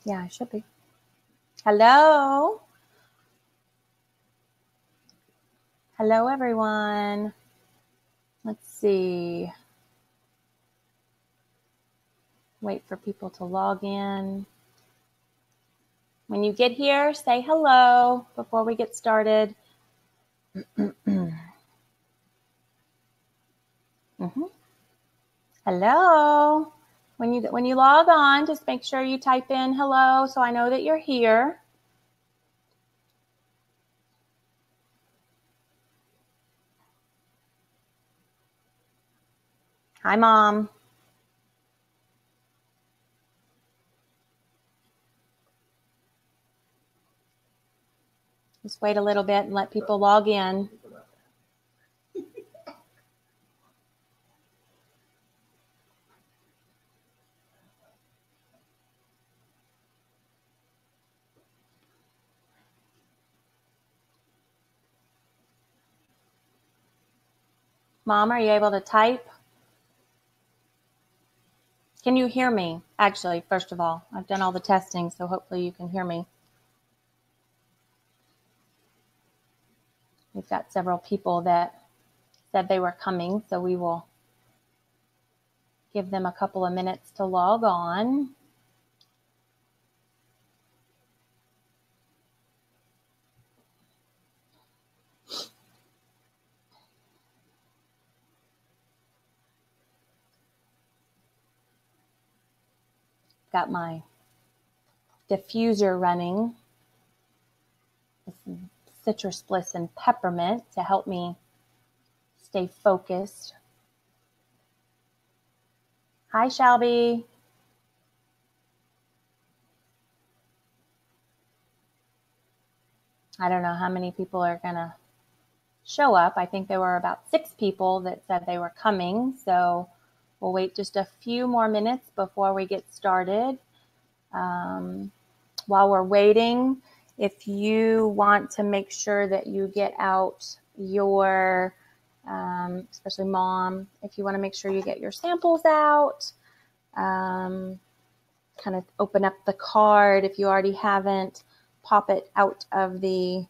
Yeah, I should be. Hello. Hello, everyone. Let's see. Wait for people to log in. When you get here, say hello before we get started. Hello. When you log on, just make sure you type in hello so I know that you're here. Hi, Mom. Just wait a little bit and let people log in. Mom, are you able to type? Can you hear me? Actually, first of all, I've done all the testing, so hopefully you can hear me. We've got several people that said they were coming, so we will give them a couple of minutes to log on. Got my diffuser running. This is citrus bliss and peppermint to help me stay focused. Hi, Shelby. I don't know how many people are going to show up. I think there were about 6 people that said they were coming, so we'll wait just a few more minutes before we get started. While we're waiting, if you want to make sure that you get out your, especially Mom, if you want to make sure you get your samples out, kind of open up the card if you already haven't, pop it out of the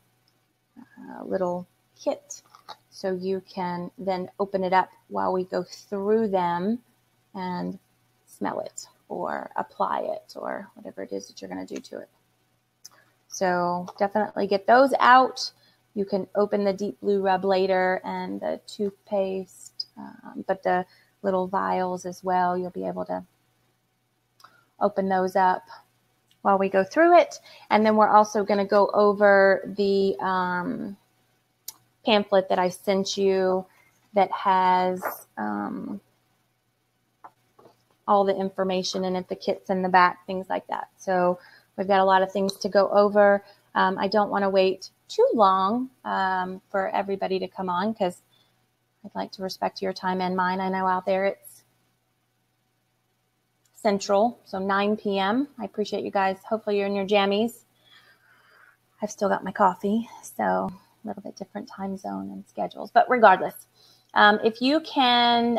little kit so you can then open it up while we go through them and smell it or apply it or whatever it is that you're going to do to it. So definitely get those out. You can open the deep blue rub later and the toothpaste, but the little vials as well, you'll be able to open those up while we go through it. And then we're also going to go over the pamphlet that I sent you that has all the information in it, the kits in the back, things like that. So we've got a lot of things to go over. I don't want to wait too long for everybody to come on because I'd like to respect your time and mine. I know out there it's Central, so 9 p.m. I appreciate you guys. Hopefully you're in your jammies. I've still got my coffee, so a little bit different time zone and schedules. But regardless, if you can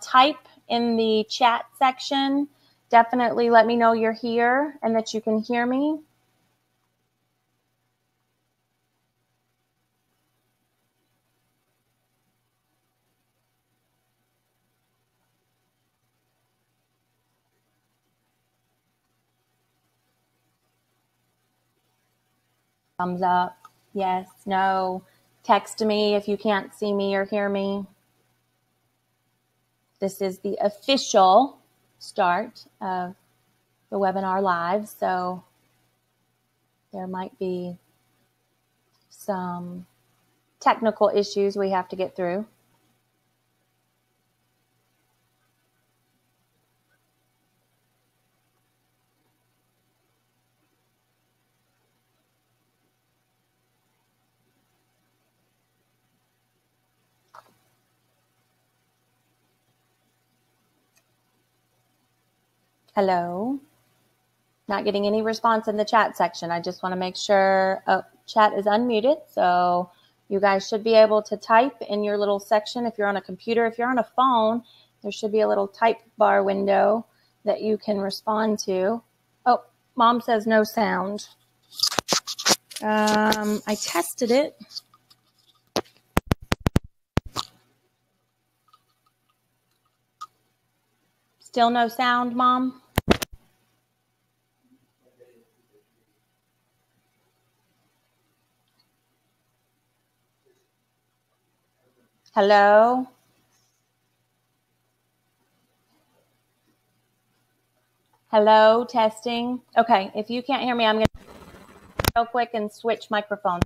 type in the chat section, definitely let me know you're here and that you can hear me. Thumbs up, yes, no. Text me if you can't see me or hear me. This is the official start of the webinar live, so there might be some technical issues we have to get through. Hello. Not getting any response in the chat section. I just want to make sure chat is unmuted. So you guys should be able to type in your little section. If you're on a computer, if you're on a phone, There should be a little type bar window that you can respond to. Oh, Mom says no sound. I tested it. Still no sound, Mom? Hello? Hello, testing. Okay, if you can't hear me, I'm going to real quick and switch microphones.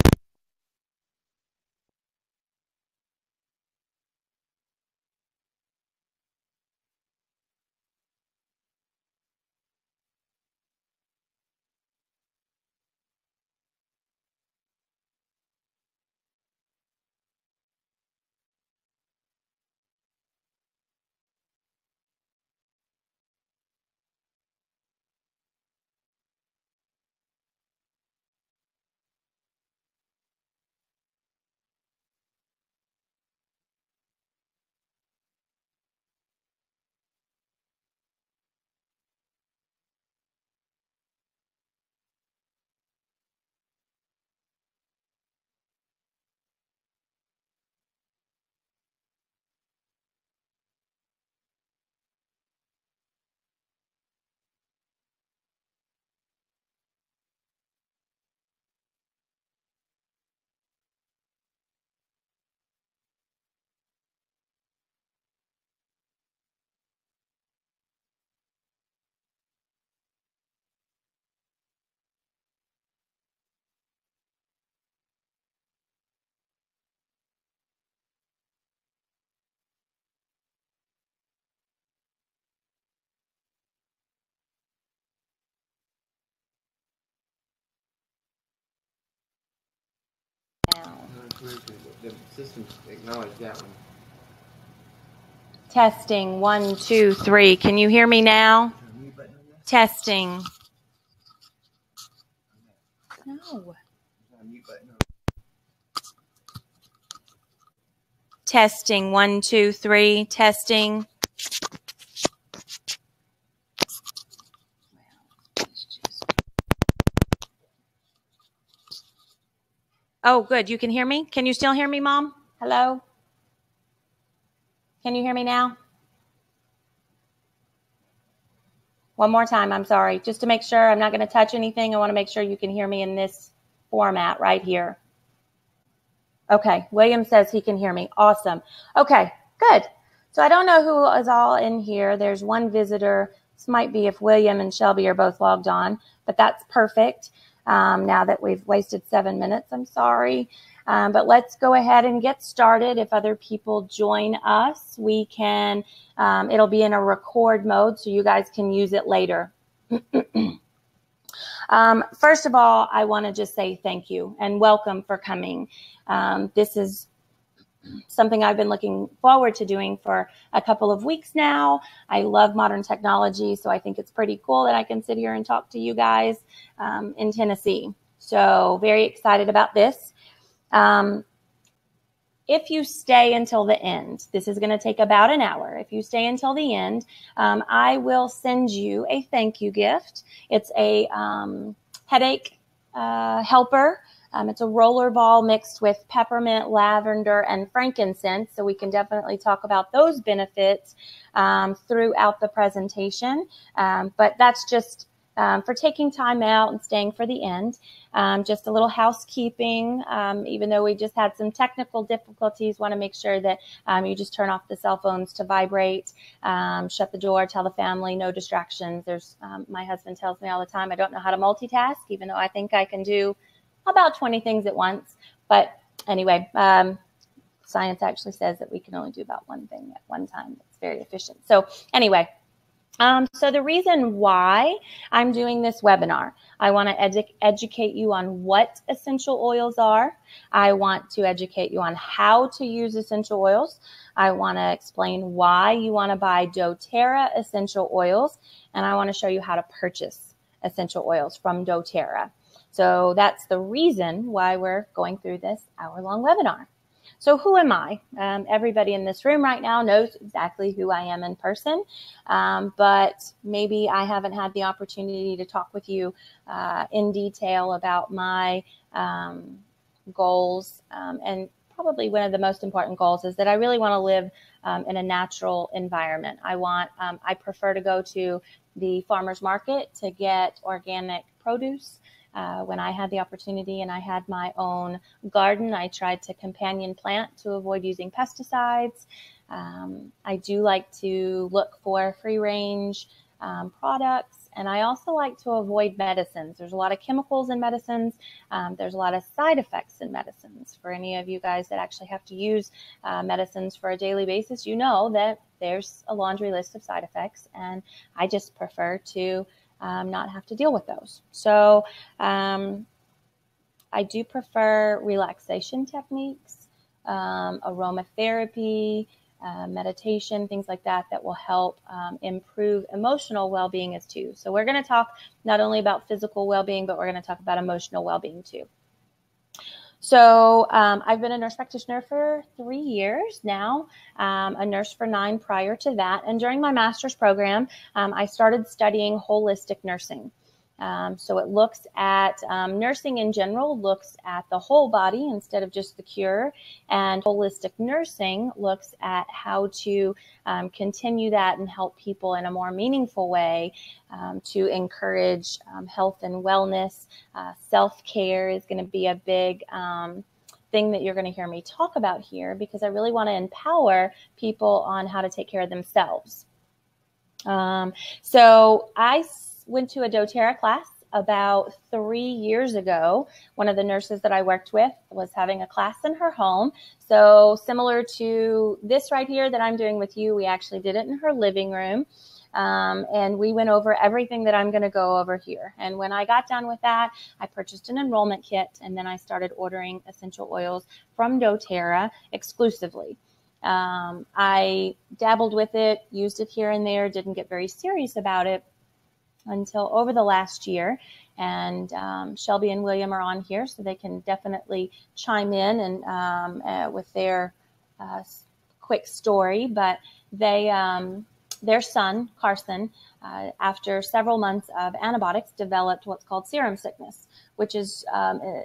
The system acknowledged that one. Testing, 1, 2, 3. Can you hear me now? Testing. No. Testing, 1, 2, 3. Testing. Oh, good. You can hear me? Can you still hear me, Mom? Hello? Can you hear me now? One more time. I'm sorry. Just to make sure I'm not going to touch anything. I want to make sure you can hear me in this format right here. Okay. William says he can hear me. Awesome. Okay. Good. So I don't know who is all in here. There's one visitor. This might be if William and Shelby are both logged on, but that's perfect. Now that we've wasted 7 minutes, I'm sorry. But let's go ahead and get started. If other people join us, we can, it'll be in a record mode so you guys can use it later. First of all, I want to just say thank you and welcome for coming. This is something I've been looking forward to doing for a couple of weeks now. I love modern technology, so I think it's pretty cool that I can sit here and talk to you guys in Tennessee. So very excited about this. If you stay until the end, this is going to take about an hour. If you stay until the end, I will send you a thank you gift. It's a headache helper. It's a roller ball mixed with peppermint, lavender, and frankincense. So we can definitely talk about those benefits throughout the presentation. But that's just for taking time out and staying for the end. Just a little housekeeping. Even though we just had some technical difficulties, want to make sure that you just turn off the cell phones to vibrate, shut the door, tell the family, no distractions. There's my husband tells me all the time, I don't know how to multitask, even though I think I can do about 20 things at once. But anyway, science actually says that we can only do about one thing at one time. It's very efficient. So anyway, so the reason why I'm doing this webinar, I want to educate you on what essential oils are. I want to educate you on how to use essential oils. I want to explain why you want to buy doTERRA essential oils. And I want to show you how to purchase essential oils from doTERRA. So that's the reason why we're going through this hour-long webinar. So who am I? Everybody in this room right now knows exactly who I am in person, but maybe I haven't had the opportunity to talk with you in detail about my goals. And probably one of the most important goals is that I really want to live in a natural environment. I prefer to go to the farmer's market to get organic produce. When I had the opportunity and I had my own garden, I tried to companion plant to avoid using pesticides. I do like to look for free range products, and I also like to avoid medicines. There's a lot of chemicals in medicines. There's a lot of side effects in medicines. For any of you guys that actually have to use medicines for a daily basis, you know that there's a laundry list of side effects, and I just prefer to not have to deal with those. So I do prefer relaxation techniques, aromatherapy, meditation, things like that will help improve emotional well-being as too. So we're going to talk not only about physical well-being, but we're going to talk about emotional well-being too. So I've been a nurse practitioner for 3 years now, a nurse for 9 prior to that. And during my master's program, I started studying holistic nursing. So it looks at nursing in general, looks at the whole body instead of just the cure. And holistic nursing looks at how to continue that and help people in a more meaningful way to encourage health and wellness. Self-care is going to be a big thing that you're going to hear me talk about here, because I really want to empower people on how to take care of themselves. So I went to a doTERRA class about 3 years ago. One of the nurses that I worked with was having a class in her home. So similar to this right here that I'm doing with you, we actually did it in her living room. And we went over everything that I'm going to go over here. And when I got done with that, I purchased an enrollment kit, and then I started ordering essential oils from doTERRA exclusively. I dabbled with it, used it here and there, didn't get very serious about it until over the last year. And Shelby and William are on here, so they can definitely chime in and with their quick story. But they, their son, Carson, after several months of antibiotics, developed what's called serum sickness, which is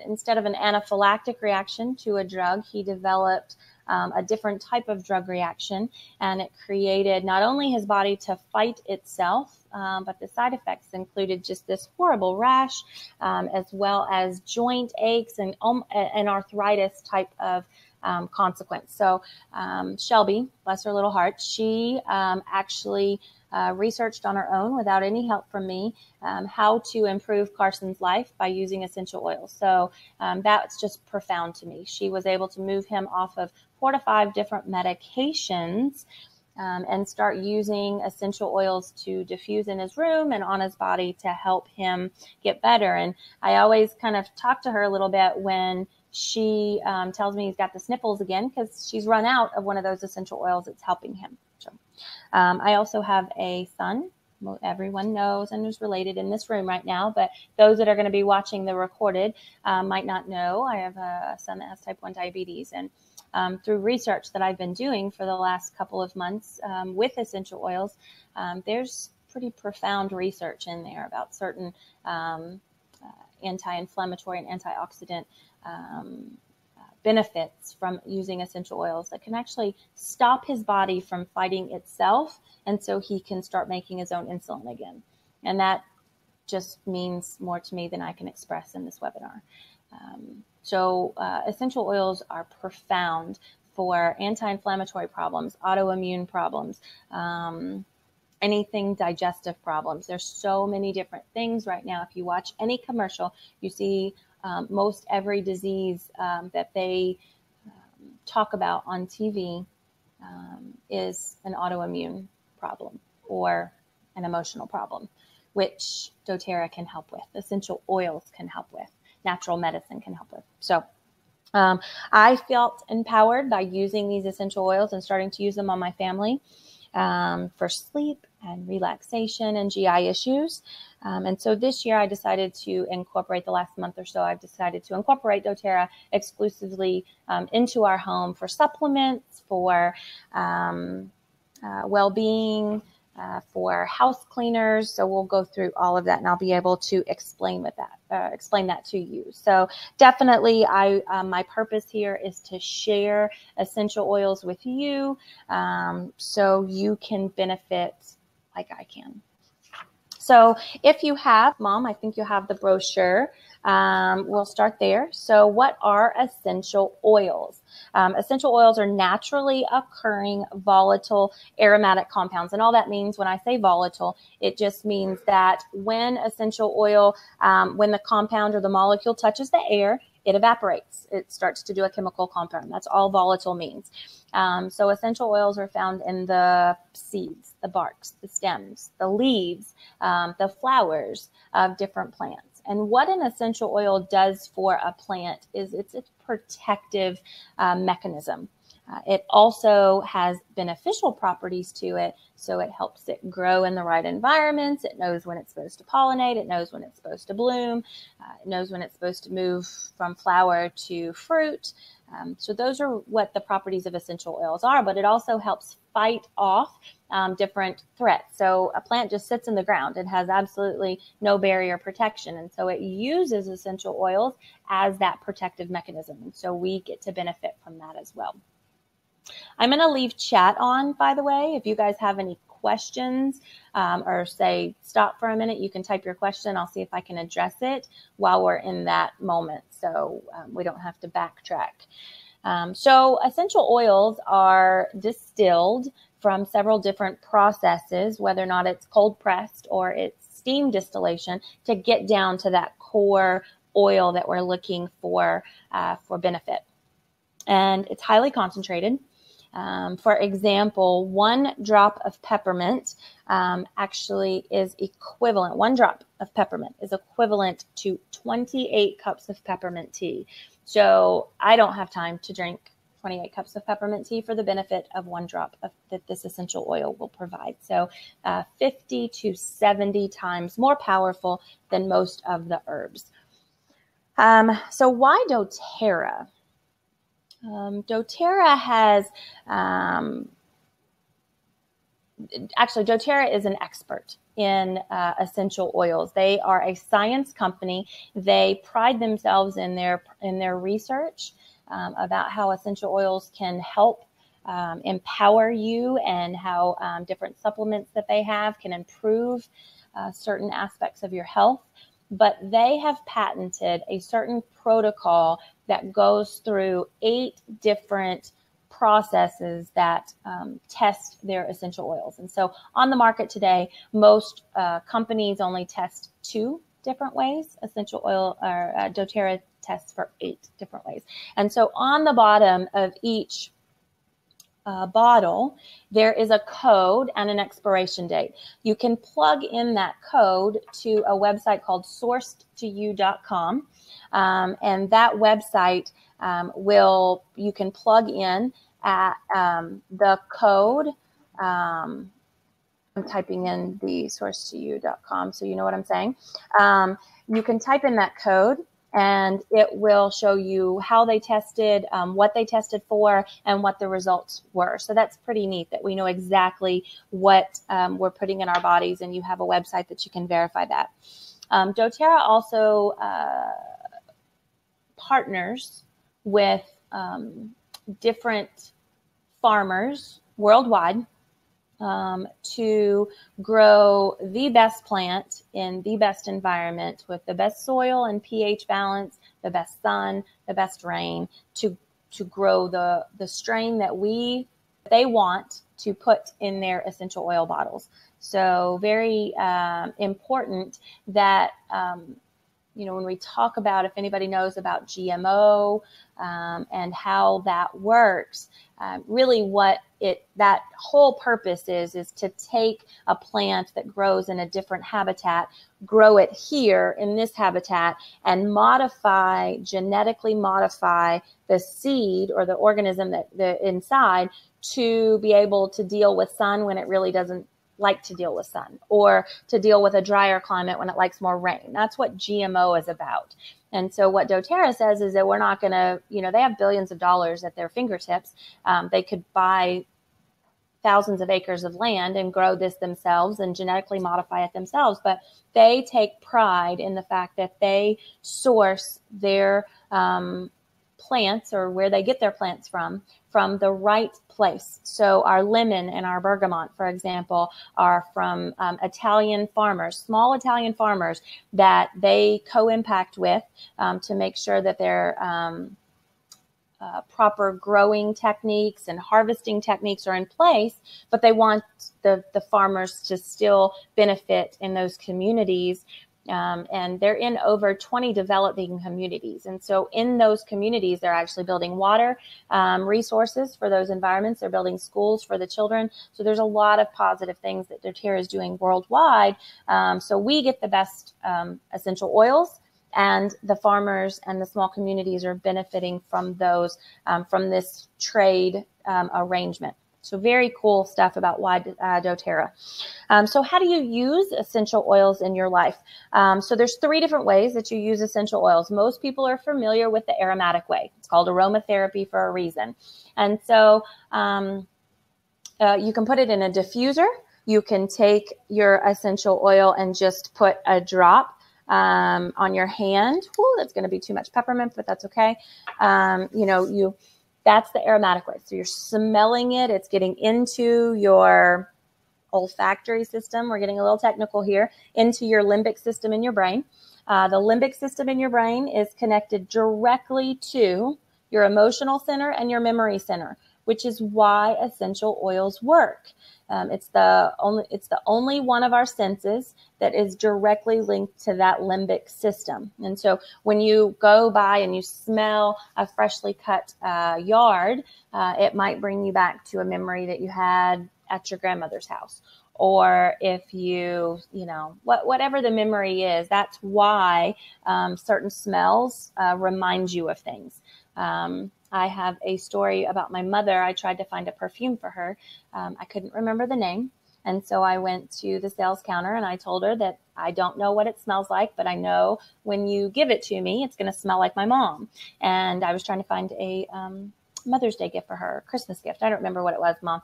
instead of an anaphylactic reaction to a drug, he developed a different type of drug reaction, and it created not only his body to fight itself, but the side effects included just this horrible rash, as well as joint aches and arthritis type of consequence. So Shelby, bless her little heart, she actually researched on her own without any help from me how to improve Carson's life by using essential oils. So that's just profound to me. She was able to move him off of 4 to 5 different medications and start using essential oils to diffuse in his room and on his body to help him get better. And I always kind of talk to her a little bit when she tells me he's got the sniffles again, because she's run out of one of those essential oils that's helping him. So I also have a son. Everyone knows and is related in this room right now, but those that are going to be watching the recorded might not know. I have a son that has type 1 diabetes, and through research that I've been doing for the last couple of months with essential oils, there's pretty profound research in there about certain anti-inflammatory and antioxidant benefits from using essential oils that can actually stop his body from fighting itself, and so he can start making his own insulin again. And that just means more to me than I can express in this webinar. So essential oils are profound for anti-inflammatory problems, autoimmune problems, anything digestive problems. There's so many different things right now. If you watch any commercial, you see most every disease that they talk about on TV is an autoimmune problem or an emotional problem, which doTERRA can help with, essential oils can help with, natural medicine can help with. So I felt empowered by using these essential oils and starting to use them on my family for sleep and relaxation and GI issues. And so this year I decided to incorporate, the last month or so, I've decided to incorporate doTERRA exclusively into our home for supplements, for well-being, for house cleaners. So we'll go through all of that, and I'll be able to explain that to you. So definitely, my purpose here is to share essential oils with you, so you can benefit like I can. So if you have, Mom, I think you have the brochure. We'll start there. So what are essential oils? Essential oils are naturally occurring volatile aromatic compounds. And all that means when I say volatile, it just means that when essential oil, when the compound or the molecule touches the air, it evaporates. It starts to do a chemical compound. That's all volatile means. So essential oils are found in the seeds, the barks, the stems, the leaves, the flowers of different plants. And what an essential oil does for a plant is it's a protective mechanism. It also has beneficial properties to it, so it helps it grow in the right environments. It knows when it's supposed to pollinate. It knows when it's supposed to bloom. It knows when it's supposed to move from flower to fruit. So those are what the properties of essential oils are, but it also helps fight off different threats. So a plant just sits in the ground. It has absolutely no barrier protection. And so it uses essential oils as that protective mechanism. And so we get to benefit from that as well. I'm going to leave chat on, by the way. If you guys have any questions or say stop for a minute, you can type your question. I'll see if I can address it while we're in that moment, so we don't have to backtrack. So essential oils are distilled from several different processes, whether or not it's cold pressed or it's steam distillation, to get down to that core oil that we're looking for benefit. And it's highly concentrated. For example, 1 drop of peppermint actually is equivalent, 1 drop of peppermint is equivalent to 28 cups of peppermint tea. So I don't have time to drink 28 cups of peppermint tea for the benefit of 1 drop that this essential oil will provide. So 50 to 70 times more powerful than most of the herbs. So why doTERRA? doTERRA has, actually doTERRA is an expert in essential oils. They are a science company. They pride themselves in their research about how essential oils can help empower you, and how different supplements that they have can improve certain aspects of your health. But they have patented a certain protocol that goes through 8 different processes that test their essential oils. And so on the market today, most companies only test 2 different ways. Essential oil, or doTERRA tests for 8 different ways. And so on the bottom of each bottle, there is a code and an expiration date. You can plug in that code to a website called sourcedtoyou.com. And that website you can plug in at the code. I'm typing in the sourcedtoyou.com, so you know what I'm saying. You can type in that code, and it will show you how they tested, what they tested for, and what the results were. So that's pretty neat that we know exactly what we're putting in our bodies, and you have a website that you can verify that. doTERRA also partners with different farmers worldwide to grow the best plant in the best environment with the best soil and pH balance, the best sun, the best rain, to grow the strain that they want to put in their essential oil bottles. So very important that when we talk about, if anybody knows about GMO and how that works, really what that whole purpose is to take a plant that grows in a different habitat, grow it here in this habitat, and genetically modify the seed or the organism that inside to be able to deal with sun when it really doesn't like to deal with sun, or to deal with a drier climate when it likes more rain. That's what GMO is about. And so what doTERRA says is that we're not going to, they have billions of dollars at their fingertips. They could buy thousands of acres of land and grow this themselves and genetically modify it themselves. But they take pride in the fact that they source their plants, or where they get their plants from the right place. So our lemon and our bergamot, for example, are from Italian farmers, small Italian farmers that they co-impact with to make sure that they're proper growing techniques and harvesting techniques are in place, but they want the farmers to still benefit in those communities. And they're in over 20 developing communities. And so in those communities, they're actually building water resources for those environments. They're building schools for the children. So there's a lot of positive things that doTERRA is doing worldwide. So we get the best essential oils, and the farmers and the small communities are benefiting from those, from this trade arrangement. So very cool stuff about why doTERRA. So how do you use essential oils in your life? So there's 3 different ways that you use essential oils. Most people are familiar with the aromatic way. It's called aromatherapy for a reason. And so you can put it in a diffuser. You can take your essential oil and just put a drop on your hand. Ooh, that's going to be too much peppermint, but that's okay. That's the aromatic way. So you're smelling it. It's getting into your olfactory system. We're getting a little technical here, into your limbic system in your brain. The limbic system in your brain is connected directly to your emotional center and your memory center, which is why essential oils work. It's the only one of our senses that is directly linked to that limbic system. And so when you go by and you smell a freshly cut yard, it might bring you back to a memory that you had at your grandmother's house. Or if whatever the memory is, that's why certain smells remind you of things. I have a story about my mother. I tried to find a perfume for her. I couldn't remember the name. And so I went to the sales counter and I told her that I don't know what it smells like, but I know when you give it to me, it's going to smell like my mom. And I was trying to find a Mother's Day gift for her, Christmas gift. I don't remember what it was, Mom.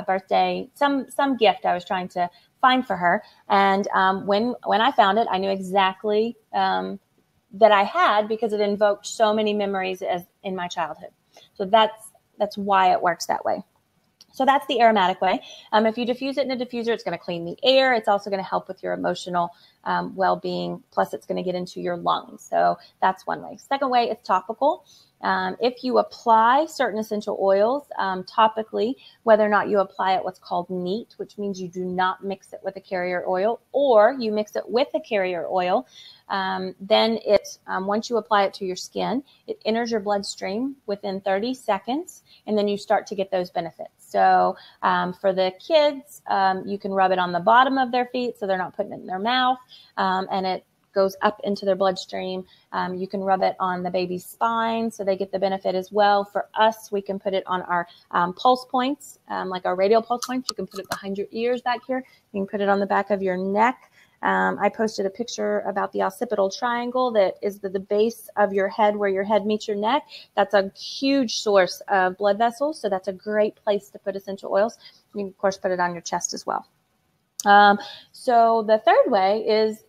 Birthday, some gift I was trying to find for her. And when I found it, I knew exactly that I had, because it invoked so many memories as in my childhood. So that's why it works that way. So that's the aromatic way. If you diffuse it in a diffuser, it's going to clean the air. It's also going to help with your emotional well-being. Plus, it's going to get into your lungs. So that's one way. Second way, it's topical. If you apply certain essential oils topically, whether or not you apply it what's called neat, which means you do not mix it with a carrier oil, or you mix it with a carrier oil, then once you apply it to your skin, it enters your bloodstream within 30 seconds, and then you start to get those benefits. So for the kids, you can rub it on the bottom of their feet so they're not putting it in their mouth, and it goes up into their bloodstream. You can rub it on the baby's spine so they get the benefit as well. For us, we can put it on our pulse points, like our radial pulse points. You can put it behind your ears back here. You can put it on the back of your neck. I posted a picture about the occipital triangle that is the base of your head, where your head meets your neck. That's a huge source of blood vessels, so that's a great place to put essential oils. You can, of course, put it on your chest as well. So the third way is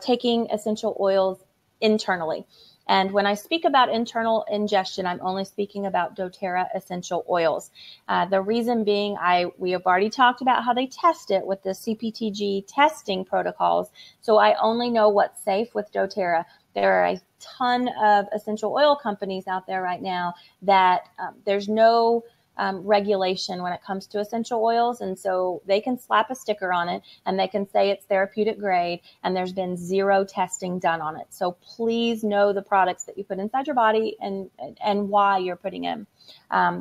taking essential oils internally. And when I speak about internal ingestion, I'm only speaking about doTERRA essential oils. The reason being, we have already talked about how they test it with the CPTG testing protocols. So I only know what's safe with doTERRA. There are a ton of essential oil companies out there right now that there's no regulation when it comes to essential oils. And so they can slap a sticker on it and they can say it's therapeutic grade, and there's been zero testing done on it. So please know the products that you put inside your body and why you're putting them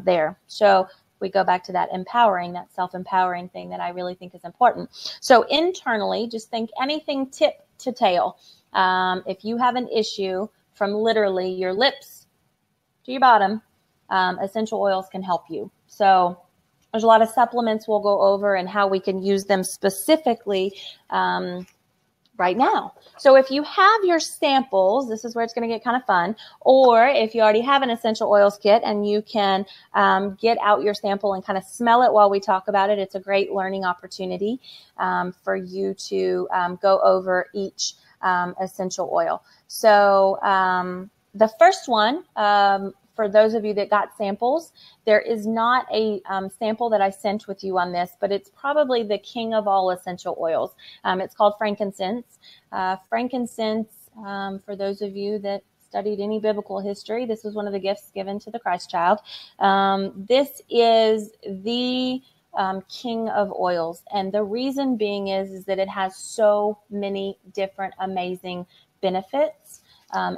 there. So we go back to that self-empowering thing that I really think is important. So internally, just think anything tip to tail. If you have an issue from literally your lips to your bottom, essential oils can help you. So There's a lot of supplements we'll go over and how we can use them specifically right now. So if you have your samples, this is where it's going to get kind of fun, or if you already have an essential oils kit and you can get out your sample and kind of smell it while we talk about it, it's a great learning opportunity for you to go over each essential oil. So the first one, for those of you that got samples, there is not a sample that I sent with you on this, but it's probably the king of all essential oils. It's called frankincense. Frankincense, for those of you that studied any biblical history, this was one of the gifts given to the Christ child. This is the king of oils. And the reason being is that it has so many different amazing benefits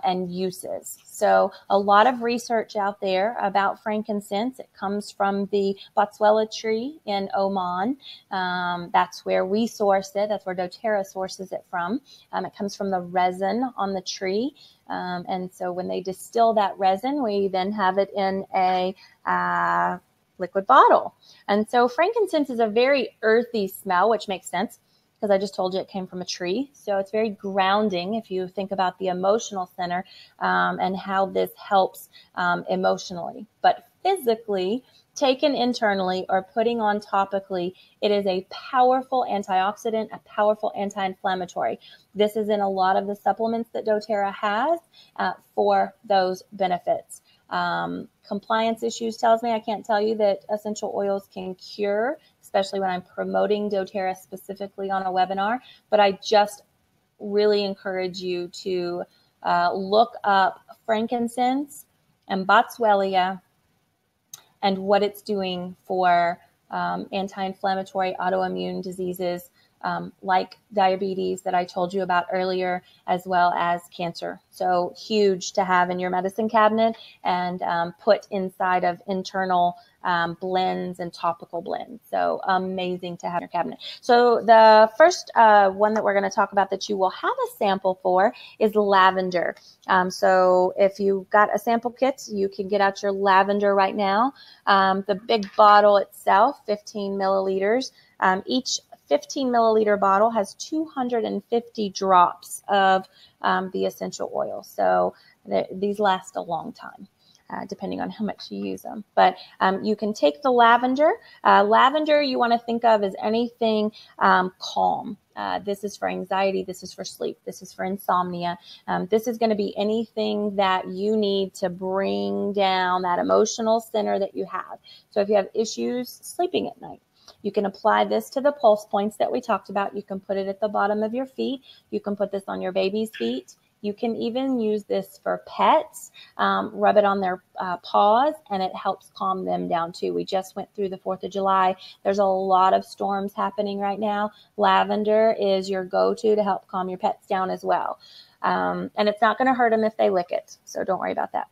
and uses. So a lot of research out there about frankincense. It comes from the Boswellia tree in Oman. That's where we source it. That's where doTERRA sources it from. It comes from the resin on the tree. And so when they distill that resin, we then have it in a liquid bottle. And so frankincense is a very earthy smell, which makes sense, because I just told you it came from a tree. So it's very grounding if you think about the emotional center and how this helps emotionally. But physically, taken internally or putting on topically, it is a powerful antioxidant, a powerful anti-inflammatory. This is in a lot of the supplements that doTERRA has for those benefits. Compliance issues tells me I can't tell you that essential oils can cure, especially when I'm promoting doTERRA specifically on a webinar. But I just really encourage you to look up frankincense and Boswellia and what it's doing for anti-inflammatory autoimmune diseases like diabetes that I told you about earlier, as well as cancer. So huge to have in your medicine cabinet and put inside of internal blends and topical blends. So amazing to have in your cabinet. So the first one that we're going to talk about that you will have a sample for is lavender. So if you've got a sample kit, you can get out your lavender right now. The big bottle itself, 15 milliliters. Each 15 milliliter bottle has 250 drops of the essential oil. So these last a long time, depending on how much you use them. But you can take the lavender. Lavender you want to think of as anything calm. This is for anxiety. This is for sleep. This is for insomnia. This is going to be anything that you need to bring down that emotional center that you have. So if you have issues sleeping at night, you can apply this to the pulse points that we talked about. You can put it at the bottom of your feet. You can put this on your baby's feet. You can even use this for pets, rub it on their paws, and it helps calm them down too. We just went through the 4th of July. There's a lot of storms happening right now. Lavender is your go-to to help calm your pets down as well. And it's not going to hurt them if they lick it, so don't worry about that.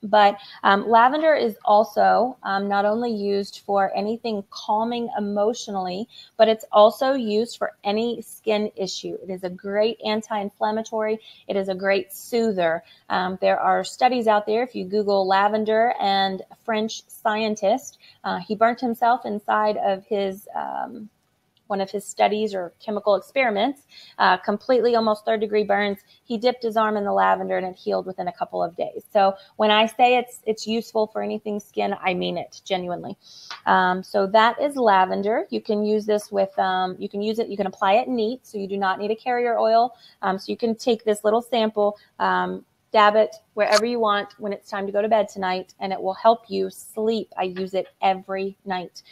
But lavender is also not only used for anything calming emotionally, but it's also used for any skin issue. It is a great anti-inflammatory. It is a great soother. There are studies out there. If you Google lavender and French scientist, he burnt himself inside of his one of his studies or chemical experiments, completely almost 3rd-degree burns. He dipped his arm in the lavender and it healed within a couple of days. So when I say it's useful for anything skin, I mean it genuinely. So that is lavender. You can use this with, you can apply it neat, so you do not need a carrier oil. So you can take this little sample, dab it wherever you want when it's time to go to bed tonight, and it will help you sleep. I use it every night.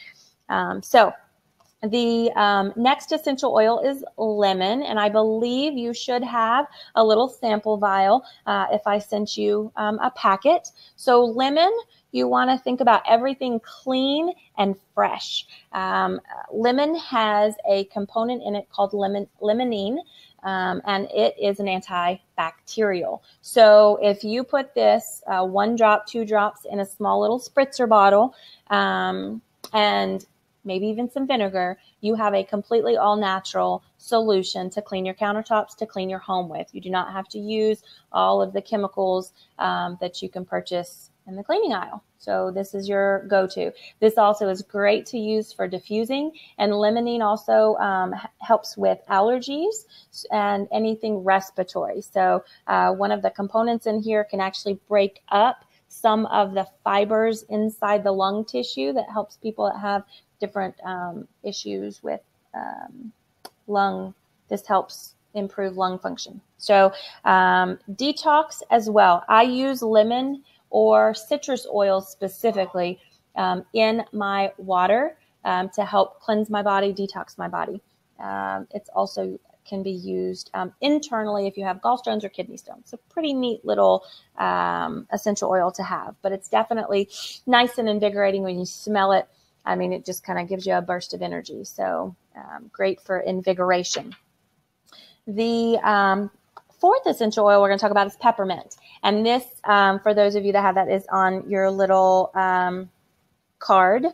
The next essential oil is lemon, and I believe you should have a little sample vial if I sent you a packet. So lemon, you want to think about everything clean and fresh. Lemon has a component in it called limonene, and it is an antibacterial. So if you put this 1 drop, 2 drops in a small little spritzer bottle, and maybe even some vinegar, you have a completely all-natural solution to clean your countertops, to clean your home with. You do not have to use all of the chemicals that you can purchase in the cleaning aisle. So this is your go-to. This also is great to use for diffusing, and limonene also helps with allergies and anything respiratory. So one of the components in here can actually break up some of the fibers inside the lung tissue that helps people that have different issues with lung. This helps improve lung function. So detox as well. I use lemon or citrus oil specifically in my water to help cleanse my body, detox my body. It's also can be used internally if you have gallstones or kidney stones. It's a pretty neat little essential oil to have, but it's definitely nice and invigorating when you smell it. I mean, it just kind of gives you a burst of energy. So great for invigoration. The fourth essential oil we're going to talk about is peppermint. And this, for those of you that have that, is on your little card.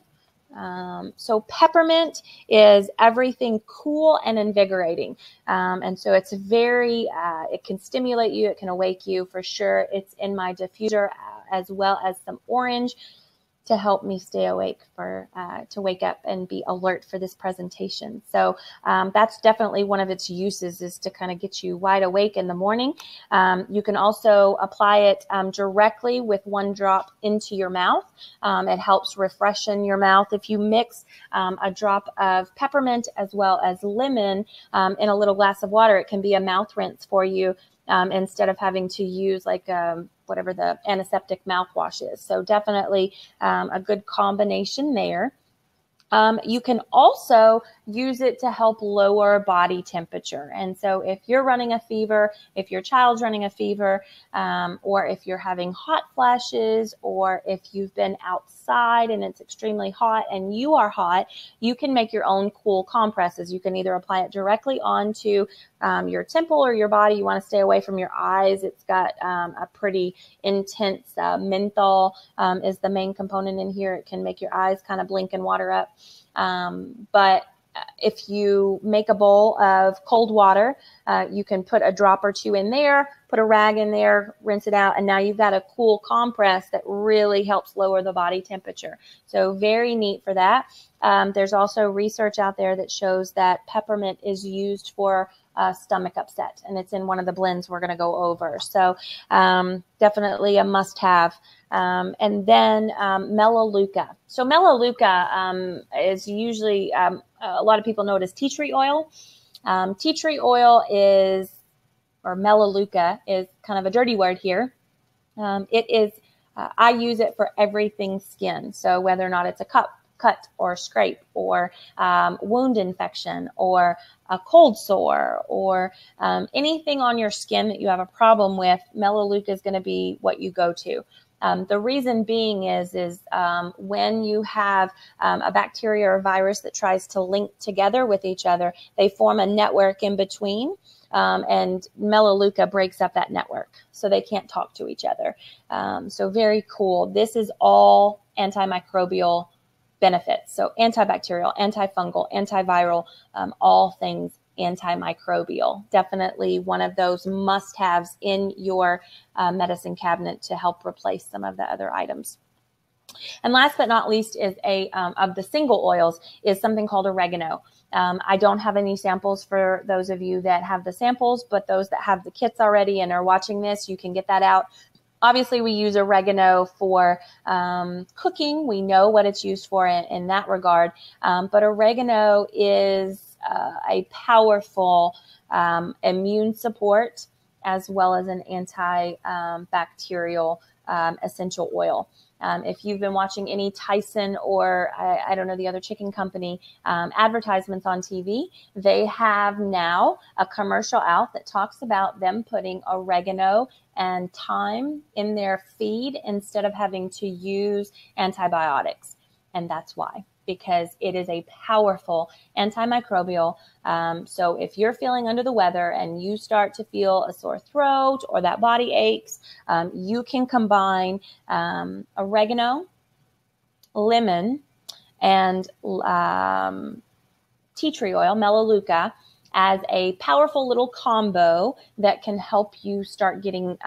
So peppermint is everything cool and invigorating. And so it's very, it can stimulate you. It can awake you for sure. It's in my diffuser as well as some orange to help me stay awake to wake up and be alert for this presentation. So that's definitely one of its uses, is to kind of get you wide awake in the morning. You can also apply it directly with one drop into your mouth. It helps refreshen your mouth. If you mix a drop of peppermint as well as lemon in a little glass of water, it can be a mouth rinse for you. Instead of having to use like whatever the antiseptic mouthwash is. So definitely a good combination there. You can also use it to help lower body temperature. And so if you're running a fever, if your child's running a fever, or if you're having hot flashes, or if you've been outside and it's extremely hot and you are hot, you can make your own cool compresses. You can either apply it directly onto your temple or your body. You want to stay away from your eyes. It's got a pretty intense menthol is the main component in here. It can make your eyes kind of blink and water up. But if you make a bowl of cold water, you can put a drop or two in there, put a rag in there, rinse it out, and now you've got a cool compress that really helps lower the body temperature. So very neat for that. There's also research out there that shows that peppermint is used for stomach upset, and it's in one of the blends we're going to go over. So definitely a must-have. And then melaleuca. So melaleuca is usually, a lot of people know it as tea tree oil. Tea tree oil is, or melaleuca is kind of a dirty word here. It is, I use it for everything skin. So whether or not it's a cut or scrape or wound infection or a cold sore or anything on your skin that you have a problem with, melaleuca is going to be what you go to. The reason being is when you have a bacteria or virus that tries to link together with each other, they form a network in between, and melaleuca breaks up that network, so they can't talk to each other. So very cool. This is all antimicrobial benefits. So antibacterial, antifungal, antiviral, all things antimicrobial. Definitely one of those must-haves in your medicine cabinet to help replace some of the other items. And last but not least is of the single oils is something called oregano. I don't have any samples for those of you that have the samples, but those that have the kits already and are watching this, you can get that out. Obviously, we use oregano for cooking. We know what it's used for in that regard. But oregano is a powerful immune support as well as an antibacterial essential oil. If you've been watching any Tyson or I don't know the other chicken company advertisements on TV, they have now a commercial out that talks about them putting oregano and thyme in their feed instead of having to use antibiotics. And that's why, because it is a powerful antimicrobial. So if you're feeling under the weather and you start to feel a sore throat or that body aches, you can combine oregano, lemon, and tea tree oil, melaleuca, as a powerful little combo that can help you start getting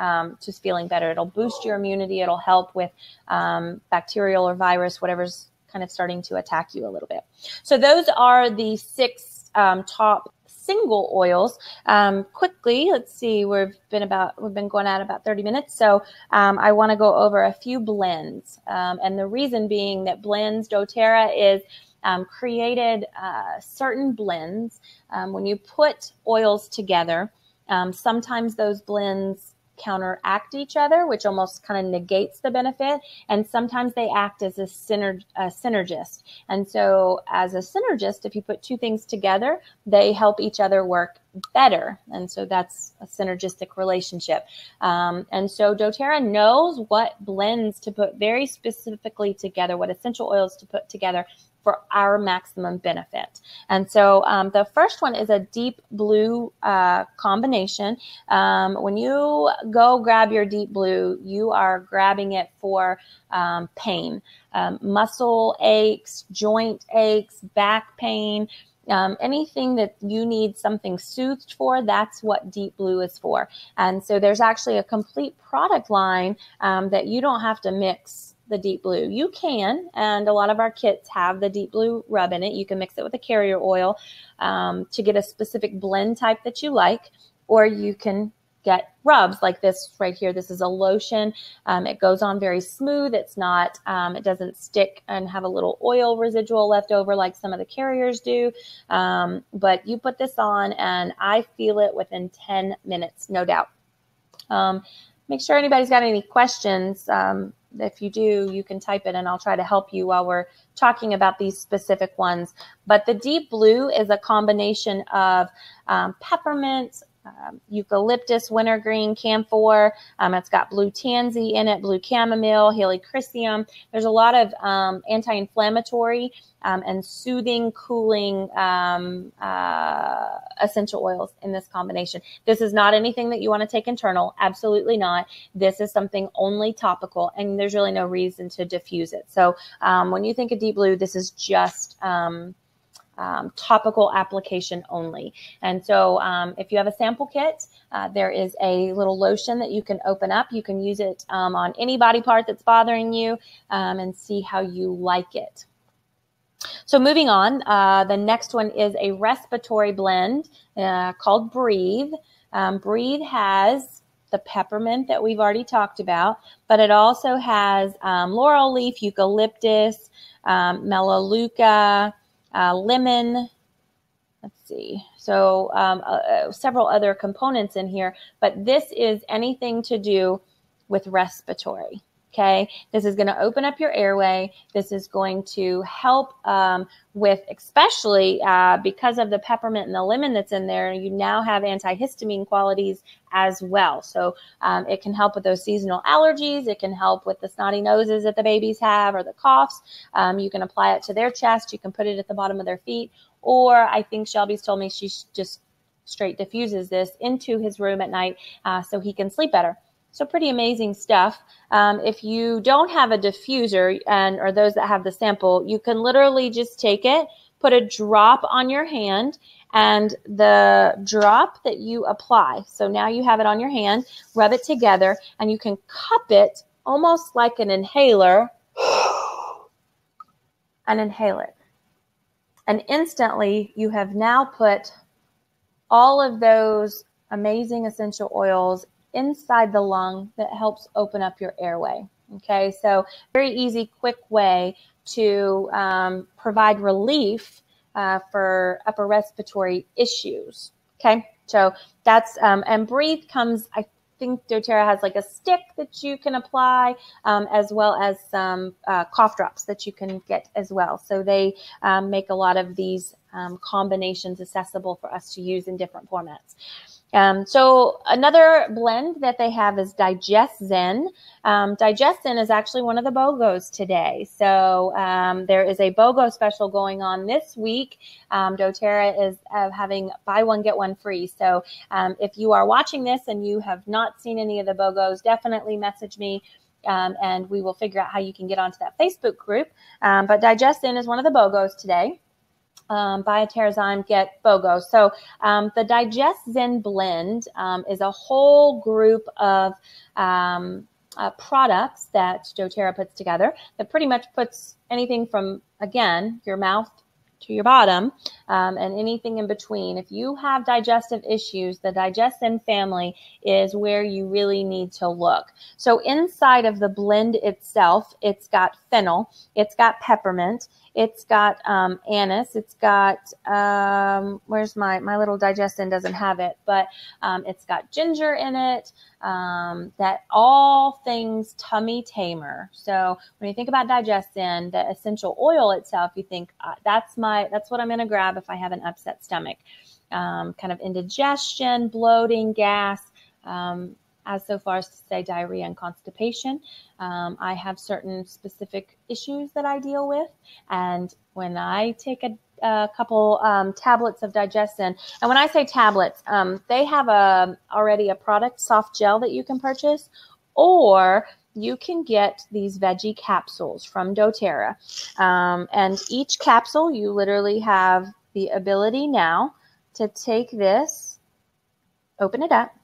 just feeling better. It'll boost your immunity. It'll help with bacterial or virus, whatever's kind of starting to attack you a little bit. So those are the 6 top single oils. Quickly, let's see, we've been going at about 30 minutes. So I want to go over a few blends. And the reason being that blends, doTERRA is created certain blends. When you put oils together, sometimes those blends counteract each other, which almost kind of negates the benefit. And sometimes they act as a synergist. And so as a synergist, if you put 2 things together, they help each other work better. And so that's a synergistic relationship. And so doTERRA knows what blends to put very specifically together, what essential oils to put together for our maximum benefit. And so the first one is a deep blue combination. When you go grab your deep blue, you are grabbing it for pain, muscle aches, joint aches, back pain, anything that you need something soothed for, that's what deep blue is for. And so there's actually a complete product line that you don't have to mix the deep blue. You can, and a lot of our kits have the deep blue rub in it. You can mix it with a carrier oil to get a specific blend type that you like, or you can get rubs like this right here. This is a lotion. It goes on very smooth. It's not, it doesn't stick and have a little oil residual left over like some of the carriers do. But you put this on and I feel it within 10 minutes, no doubt. Make sure anybody's got any questions. If you do, you can type it and I'll try to help you while we're talking about these specific ones. But the deep blue is a combination of peppermint, eucalyptus, wintergreen, camphor. It's got blue tansy in it, blue chamomile, helichrysum. There's a lot of anti-inflammatory and soothing, cooling essential oils in this combination. This is not anything that you want to take internal. Absolutely not. This is something only topical, and there's really no reason to diffuse it. So when you think of deep blue, this is just topical application only. And so if you have a sample kit, there is a little lotion that you can open up. You can use it on any body part that's bothering you and see how you like it. So moving on, the next one is a respiratory blend called Breathe. Breathe has the peppermint that we've already talked about, but it also has laurel leaf, eucalyptus, melaleuca, lemon, let's see, so several other components in here, but this is anything to do with respiratory. Okay, this is going to open up your airway. This is going to help with, especially because of the peppermint and the lemon that's in there, you now have antihistamine qualities as well. So it can help with those seasonal allergies. It can help with the snotty noses that the babies have or the coughs. You can apply it to their chest. You can put it at the bottom of their feet. Or I think Shelby's told me she just straight diffuses this into his room at night so he can sleep better. So pretty amazing stuff. If you don't have a diffuser or those that have the sample, you can literally just take it, put a drop on your hand, and the drop that you apply. So now you have it on your hand, rub it together, and you can cup it almost like an inhaler and inhale it. And instantly you have now put all of those amazing essential oils inside the lung that helps open up your airway. Okay, so very easy, quick way to provide relief for upper respiratory issues. Okay, so that's, and Breathe comes, I think doTERRA has like a stick that you can apply, as well as some cough drops that you can get as well. So they make a lot of these combinations accessible for us to use in different formats. So another blend that they have is Digest Zen. Digest Zen is actually one of the BOGOs today. So there is a BOGO special going on this week. doTERRA is having buy one, get one free. So if you are watching this and you have not seen any of the BOGOs, definitely message me. And we will figure out how you can get onto that Facebook group. But Digest Zen is one of the BOGOs today. buy a TerraZyme, get BOGO. So the Digest Zen blend is a whole group of products that doTERRA puts together that pretty much puts anything from, again, your mouth to your bottom, and anything in between. If you have digestive issues, the Digest Zen family is where you really need to look. So inside of the blend itself, it's got fennel, it's got peppermint, it's got anise, it's got, where's my little Digest Zen doesn't have it, but it's got ginger in it, that all things tummy tamer. So when you think about Digest Zen, the essential oil itself, you think that's what I'm going to grab if I have an upset stomach. Kind of indigestion, bloating, gas, as so far as to say diarrhea and constipation. I have certain specific issues that I deal with. And when I take a couple tablets of Digest Zen, and when I say tablets, they have already a product, soft gel, that you can purchase, or you can get these veggie capsules from doTERRA. And each capsule, you literally have the ability now to take this, open it up,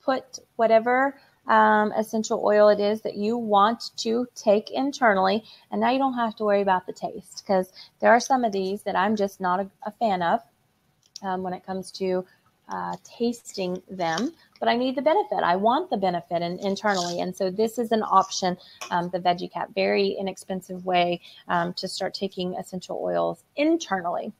put whatever essential oil it is that you want to take internally, and now you don't have to worry about the taste, because there are some of these that I'm just not a fan of when it comes to tasting them, but I need the benefit. I want the benefit internally. And so this is an option, the Veggie Cap, very inexpensive way to start taking essential oils internally.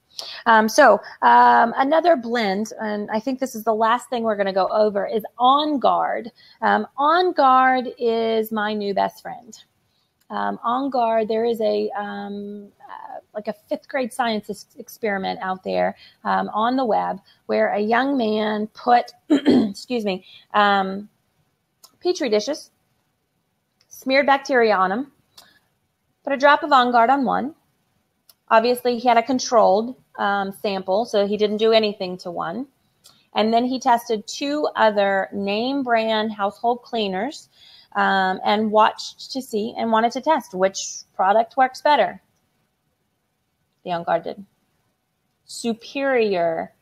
So another blend, and I think this is the last thing we're going to go over, is On Guard. On Guard is my new best friend. On Guard, there is like a 5th grade science experiment out there on the web where a young man put, excuse me, Petri dishes, smeared bacteria on them, put a drop of On Guard on one. Obviously, he had a controlled sample, so he didn't do anything to one. And then he tested 2 other name brand household cleaners and watched to see and wanted to test which product works better. The On Guard did. Superior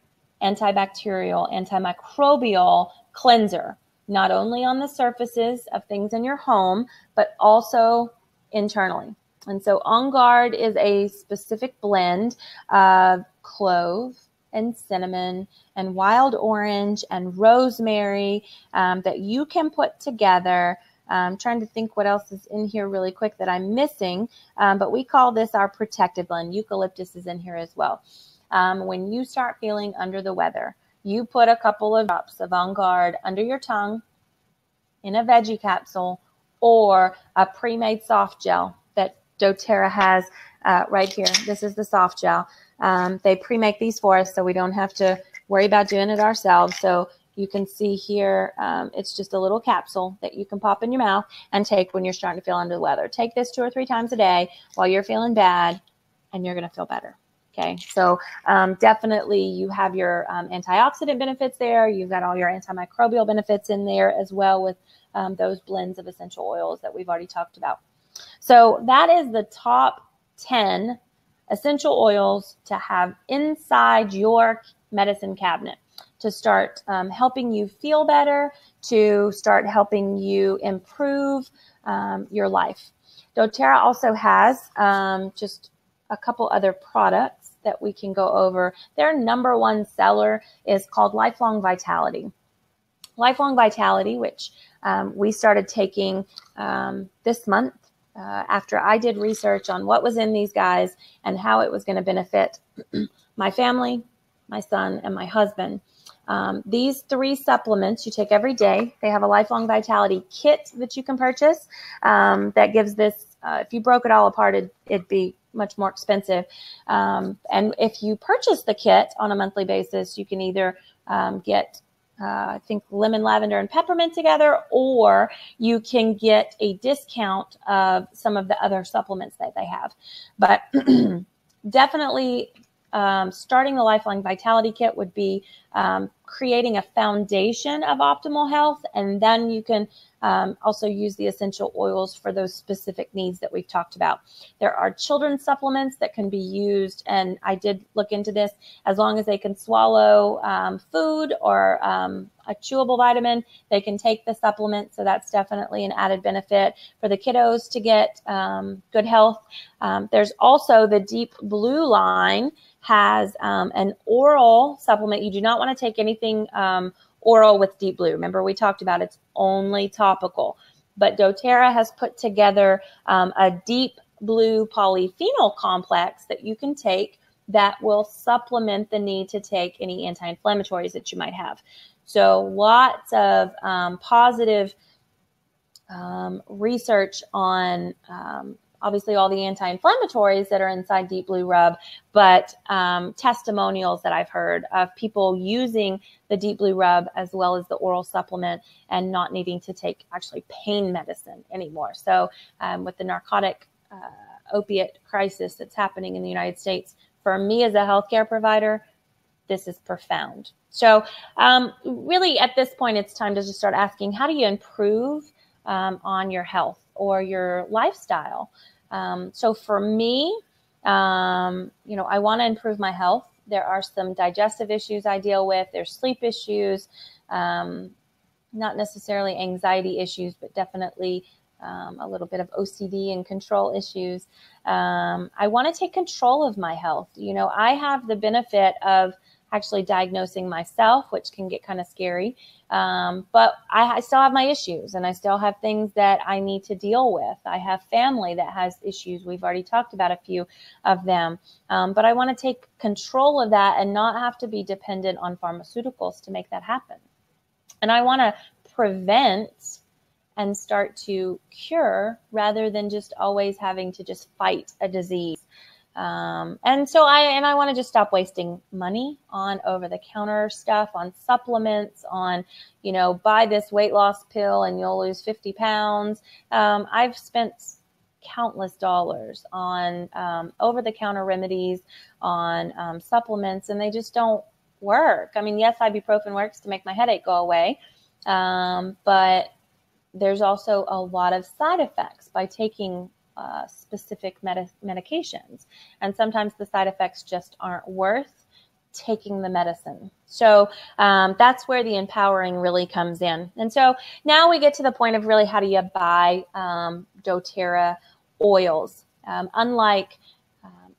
antibacterial, antimicrobial cleanser, not only on the surfaces of things in your home, but also internally. And so On Guard is a specific blend of clove and cinnamon and wild orange and rosemary that you can put together. I'm trying to think what else is in here really quick that I'm missing, but we call this our protected blend. Eucalyptus is in here as well. When you start feeling under the weather, you put a couple of drops of On Guard under your tongue in a veggie capsule or a pre-made soft gel that doTERRA has right here. This is the soft gel. They pre-make these for us so we don't have to worry about doing it ourselves. So you can see here, it's just a little capsule that you can pop in your mouth and take when you're starting to feel under the weather. Take this 2 or 3 times a day while you're feeling bad, and you're going to feel better. Okay, so definitely you have your antioxidant benefits there. You've got all your antimicrobial benefits in there as well with those blends of essential oils that we've already talked about. So that is the top 10 essential oils to have inside your medicine cabinet to start helping you feel better, to start helping you improve your life. doTERRA also has just a couple other products that we can go over. Their #1 seller is called Lifelong Vitality. Lifelong Vitality, which we started taking this month after I did research on what was in these guys and how it was going to benefit my family, my son, and my husband. These 3 supplements you take every day. They have a Lifelong Vitality kit that you can purchase that gives this, if you broke it all apart, it'd be much more expensive. And if you purchase the kit on a monthly basis, you can either get, I think, lemon, lavender, and peppermint together, or you can get a discount of some of the other supplements that they have. But definitely starting the Lifelong Vitality Kit would be creating a foundation of optimal health. And then you can also use the essential oils for those specific needs that we've talked about. There are children's supplements that can be used, and I did look into this, as long as they can swallow food or a chewable vitamin, they can take the supplement. So that's definitely an added benefit for the kiddos to get good health. There's also the Deep Blue line has an oral supplement. You do not want to take anything oral with Deep Blue. Remember, we talked about it's only topical. But doTERRA has put together a Deep Blue polyphenol complex that you can take that will supplement the need to take any anti-inflammatories that you might have. So lots of positive research on obviously all the anti-inflammatories that are inside Deep Blue Rub, but testimonials that I've heard of people using the Deep Blue Rub as well as the oral supplement and not needing to take actually pain medicine anymore. So with the narcotic opiate crisis that's happening in the United States, for me as a healthcare provider, this is profound. So really at this point, it's time to just start asking, how do you improve on your health or your lifestyle? So for me, I want to improve my health. There are some digestive issues I deal with. There's sleep issues, not necessarily anxiety issues, but definitely a little bit of OCD and control issues. I want to take control of my health. I have the benefit of actually diagnosing myself, which can get kind of scary. But I still have my issues, and I still have things that I need to deal with. I have family that has issues. We've already talked about a few of them. But I want to take control of that and not have to be dependent on pharmaceuticals to make that happen. And I want to prevent and start to cure rather than just always having to just fight a disease. And so I want to just stop wasting money on over-the-counter stuff, on supplements, on, buy this weight loss pill and you'll lose 50 pounds. I've spent countless dollars on over-the-counter remedies, on supplements, and they just don't work. I mean, yes, ibuprofen works to make my headache go away, but there's also a lot of side effects by taking specific medications. And sometimes the side effects just aren't worth taking the medicine. So that's where the empowering really comes in. And so now we get to the point of really, how do you buy doTERRA oils? Unlike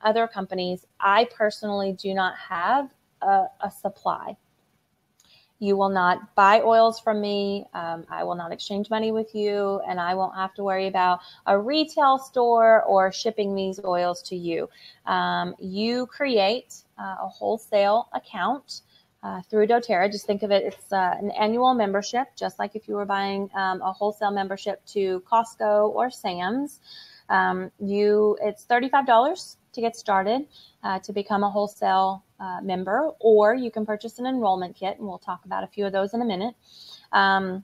other companies, I personally do not have a supply. You will not buy oils from me. I will not exchange money with you, and I won't have to worry about a retail store or shipping these oils to you. You create a wholesale account through doTERRA. Just think of it, it's an annual membership, just like if you were buying a wholesale membership to Costco or Sam's. It's $35 to get started to become a wholesale member, or you can purchase an enrollment kit, and we'll talk about a few of those in a minute. When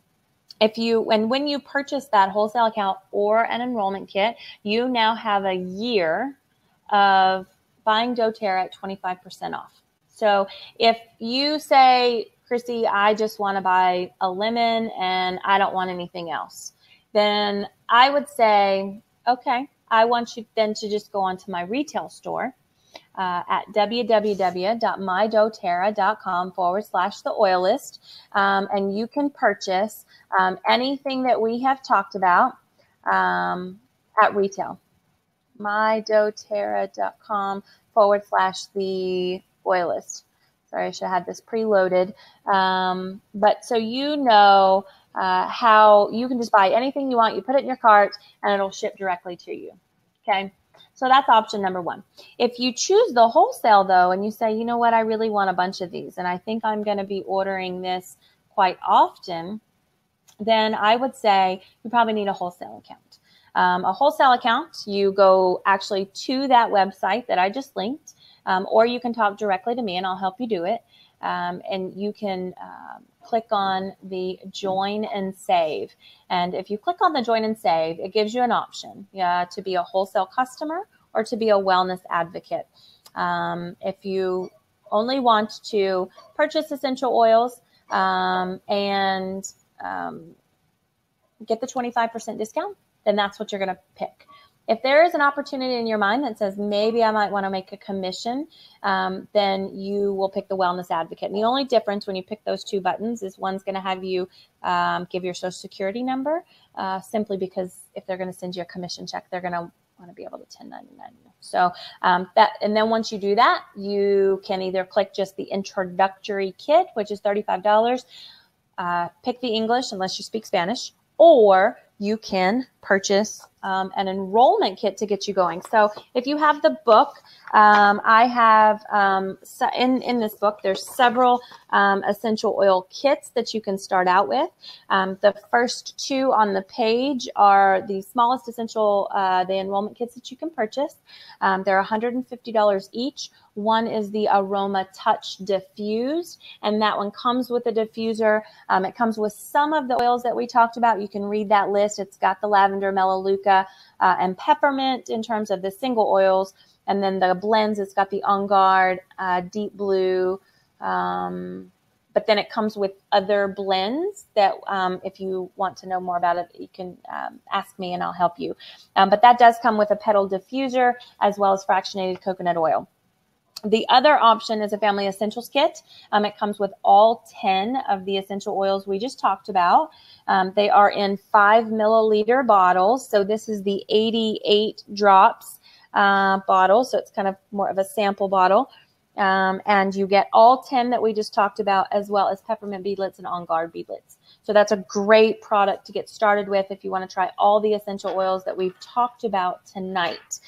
you purchase that wholesale account or an enrollment kit, you now have a year of buying doTERRA at 25% off. So if you say, Chrissy, I just want to buy a lemon and I don't want anything else, then I would say, okay, I want you then to just go onto my retail store at www.mydoterra.com/the oil list. And you can purchase anything that we have talked about at retail. mydoterra.com/the oil list. Sorry, I should have had this preloaded. But so how you can just buy anything you want. You put it in your cart and it'll ship directly to you. Okay. So that's option number one. If you choose the wholesale though, and you say, you know what, I really want a bunch of these, and I think I'm going to be ordering this quite often, then I would say you probably need a wholesale account. A wholesale account, you go actually to that website that I just linked, or you can talk directly to me and I'll help you do it. And you can click on the join and save. And if you click on the join and save, it gives you an option to be a wholesale customer or to be a wellness advocate. If you only want to purchase essential oils and get the 25% discount, then that's what you're going to pick. If there is an opportunity in your mind that says maybe I might want to make a commission, then you will pick the Wellness Advocate. And the only difference when you pick those two buttons is one's going to have you give your Social Security number, simply because if they're going to send you a commission check, they're going to want to be able to 1099 you. So and then once you do that, you can either click just the introductory kit, which is $35, pick the English unless you speak Spanish, or you can purchase an enrollment kit to get you going. So if you have the book, I have in this book, there's several essential oil kits that you can start out with. The first two on the page are the smallest essential, the enrollment kits that you can purchase. They're $150 each. One is the Aroma Touch Diffused, and that one comes with a diffuser. It comes with some of the oils that we talked about. You can read that list. It's got the lavender, melaleuca, and peppermint in terms of the single oils. And then the blends, it's got the On Guard, Deep Blue, but then it comes with other blends that if you want to know more about it, you can ask me and I'll help you. But that does come with a petal diffuser as well as fractionated coconut oil. The other option is a Family Essentials kit. It comes with all 10 of the essential oils we just talked about. They are in 5 milliliter bottles. So this is the 88 drops bottle. So it's kind of more of a sample bottle. And you get all 10 that we just talked about, as well as peppermint beadlets and On Guard beadlets. So that's a great product to get started with if you want to try all the essential oils that we've talked about tonight.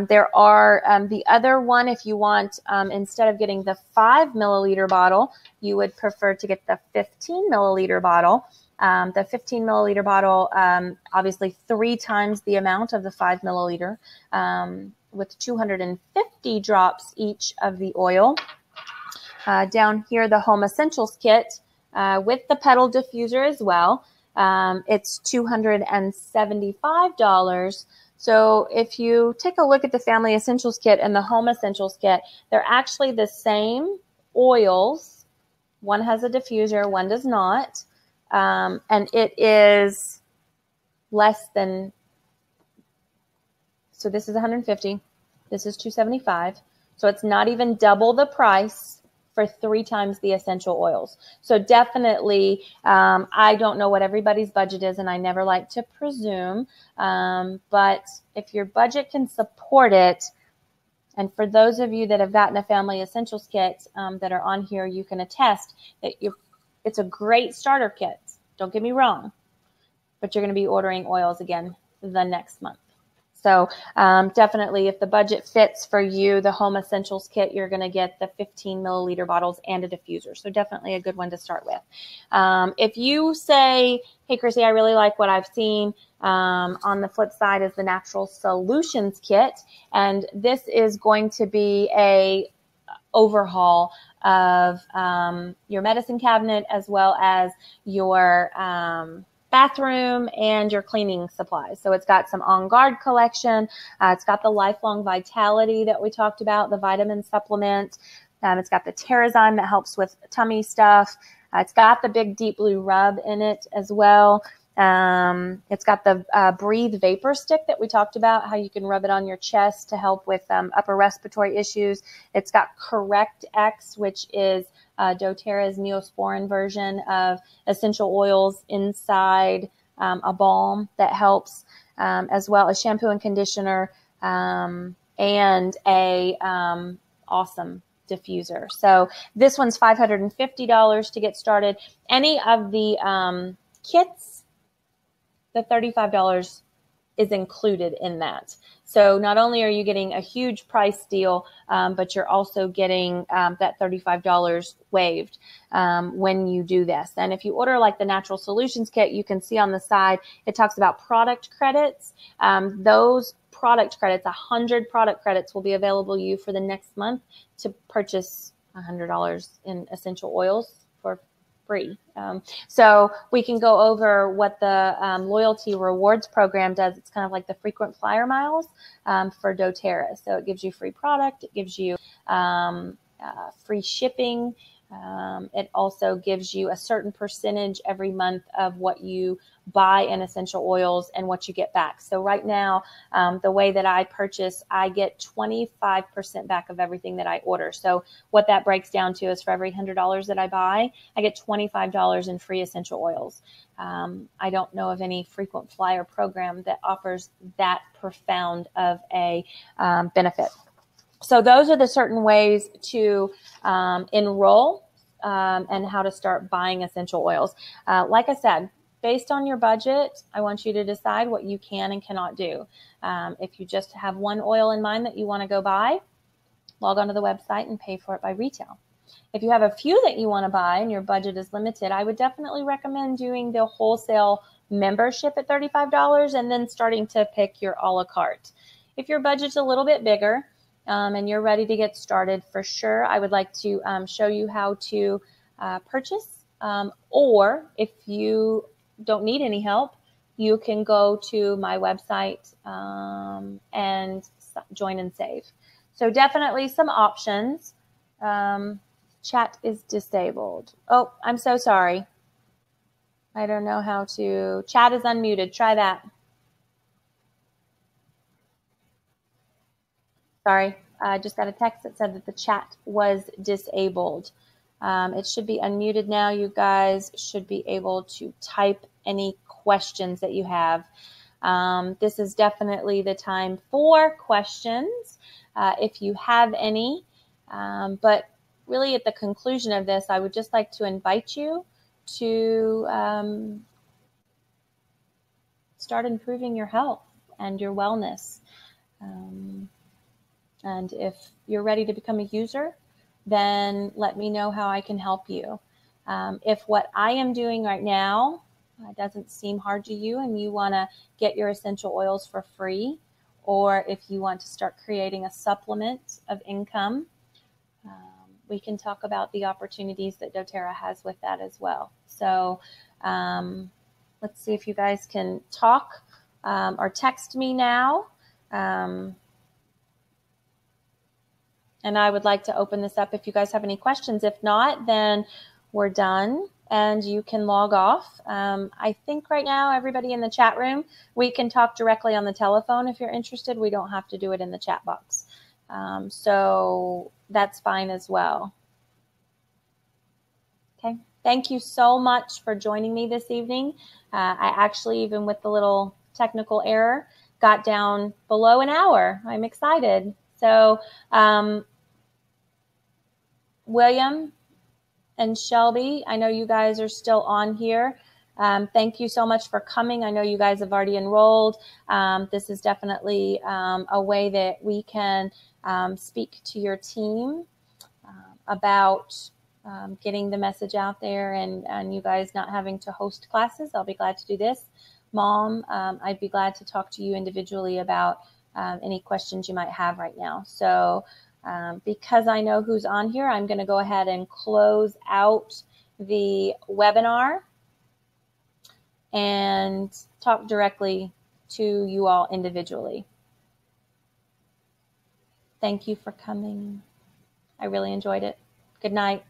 There are the other one, if you want, instead of getting the 5 milliliter bottle, you would prefer to get the 15 milliliter bottle. The 15 milliliter bottle, obviously 3 times the amount of the 5 milliliter, with 250 drops each of the oil. Down here, the Home Essentials kit with the petal diffuser as well. It's $275. So if you take a look at the Family Essentials kit and the Home Essentials kit, they're actually the same oils. One has a diffuser, one does not. And it is less than, so this is 150, this is 275. So it's not even double the price for 3 times the essential oils. So definitely, I don't know what everybody's budget is, and I never like to presume, but if your budget can support it, and for those of you that have gotten a Family Essentials kit that are on here, you can attest that it's a great starter kit. Don't get me wrong, but you're going to be ordering oils again the next month. So definitely, if the budget fits for you, the Home Essentials kit, you're going to get the 15 milliliter bottles and a diffuser. So definitely a good one to start with. If you say, hey, Chrissy, I really like what I've seen, on the flip side is the Natural Solutions kit. And this is going to be a overhaul of your medicine cabinet as well as your bathroom and your cleaning supplies. So it's got some On Guard collection. It's got the Lifelong Vitality that we talked about, the vitamin supplement. It's got the Terrazyme that helps with tummy stuff. It's got the big Deep Blue rub in it as well. It's got the Breathe Vapor Stick that we talked about, how you can rub it on your chest to help with upper respiratory issues. It's got Correct X, which is doTERRA's Neosporin version of essential oils inside a balm that helps, as well as shampoo and conditioner, and a awesome diffuser. So this one's $550 to get started. Any of the kits, the $35 is included in that. So not only are you getting a huge price deal, but you're also getting that $35 waived when you do this. And if you order like the Natural Solutions kit, you can see on the side, it talks about product credits. Those product credits, 100 product credits will be available to you for the next month to purchase $100 in essential oils for free. So we can go over what the loyalty rewards program does. It's kind of like the frequent flyer miles for doTERRA. So it gives you free product. It gives you free shipping. It also gives you a certain percentage every month of what you buy in essential oils and what you get back. So right now, the way that I purchase, I get 25% back of everything that I order. So what that breaks down to is for every $100 that I buy, I get $25 in free essential oils. I don't know of any frequent flyer program that offers that profound of a benefit. So those are the certain ways to enroll and how to start buying essential oils. Like I said, based on your budget, I want you to decide what you can and cannot do. If you just have one oil in mind that you want to go buy, log onto the website and pay for it by retail. If you have a few that you want to buy and your budget is limited, I would definitely recommend doing the wholesale membership at $35 and then starting to pick your a la carte. If your budget's a little bit bigger, and you're ready to get started, for sure, I would like to show you how to purchase. Or if you don't need any help, you can go to my website and join and save. So definitely some options. Chat is disabled. Oh, I'm so sorry. I don't know how to. Chat is unmuted. Try that. Sorry, I just got a text that said that the chat was disabled. It should be unmuted now. You guys should be able to type any questions that you have. This is definitely the time for questions if you have any. But really at the conclusion of this, I would just like to invite you to start improving your health and your wellness. And if you're ready to become a user, then let me know how I can help you. If what I am doing right now doesn't seem hard to you and you want to get your essential oils for free, or if you want to start creating a supplement of income, we can talk about the opportunities that doTERRA has with that as well. So let's see if you guys can talk or text me now. And I would like to open this up if you guys have any questions. If not, then we're done and you can log off. I think right now, everybody in the chat room, we can talk directly on the telephone if you're interested. We don't have to do it in the chat box. So that's fine as well. Okay. Thank you so much for joining me this evening. I actually, even with the little technical error, got down below an hour. I'm excited. So, William and Shelby, I know you guys are still on here. Thank you so much for coming. I know you guys have already enrolled. This is definitely a way that we can speak to your team about getting the message out there and you guys not having to host classes. I'll be glad to do this. Mom, I'd be glad to talk to you individually about any questions you might have right now. So because I know who's on here, I'm going to go ahead and close out the webinar and talk directly to you all individually. Thank you for coming. I really enjoyed it. Good night.